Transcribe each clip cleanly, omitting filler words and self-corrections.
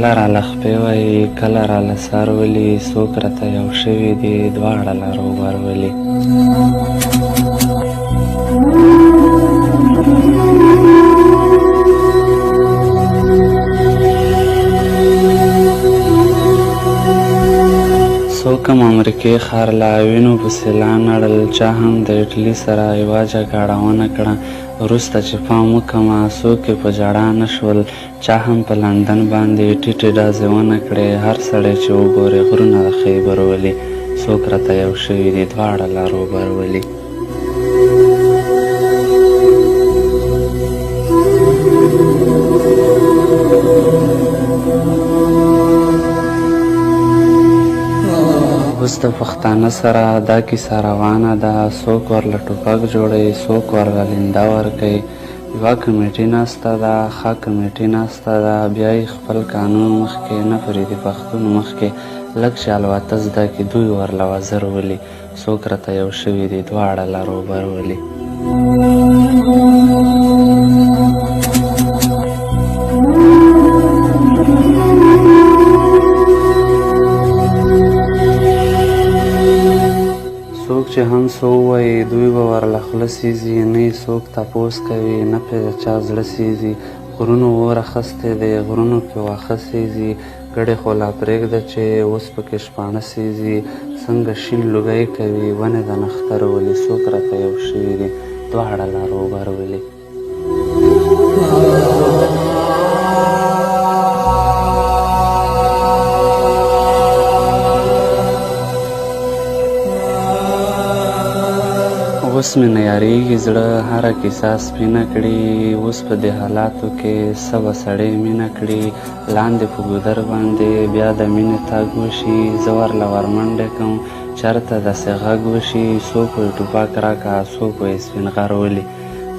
کله راله خپې وایي کله راله سر ولي څوک راته یو شوي دي دواړه لر و بر ولي. څوک هم امریکې ښار له وینو پسې لا نړل، چا هم د اټلي سره یوه جګړه ونه کړه. وروسته چې پام وکړمه څوک یې په ژړا نه شول، چا هم په لندن باندې ټیټې ډزې ونه کړې. هر سړی چې وګورې غرونه د خیبر ولي، څوک راته یو شوي دي دواړه لر و بر ولي. اوس د پښتانه سره دا کیسه روانه ده، څوک ورله ټوپک جوړوي، څوک ورله لنده ورکوي. یوه کمیټې ناسته ده، ښه کمیټې ناسته ده، بیا یې خپل قانون مخکې نه پرېږدي پښتون مخکې. لږ چې الوته زده کړي دوی ورله وزر ولي، څوک راته یو شوي دي دواړه لر و بر ولي. څوک چې هم څه ووایي دوی به ورله خوله سیزي، نه یې څوک تپوس کوي، نه پرې د چا زړه سیزي. غرونو اور اخیستی دی، غرونو کې واښه سیزي، ګډې خو لا پرېږده چې اوس پکې شپاڼه سیزي. څنګه شین لوګی کوي ونې د نښتر ولي، څوک راته یو شوي دي دواړه لر و بر ولي. اوس مې نه یاریږي زړه، هره کیسه سپینه کړي. اوس په دې حالاتو کې څه به سړی مینه کړي. لاندې په ګودر باندې بیا د مینې تګ وشي، زه ورله ورمنډې کړم چېرته داسې غږ وشي. څوک وایي ټوپک راکړه، څوک وایي سپین غر ولي،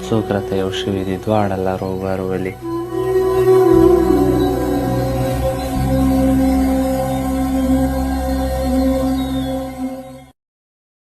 څوک راته یو شوي دي دواړه لر و بر ولي.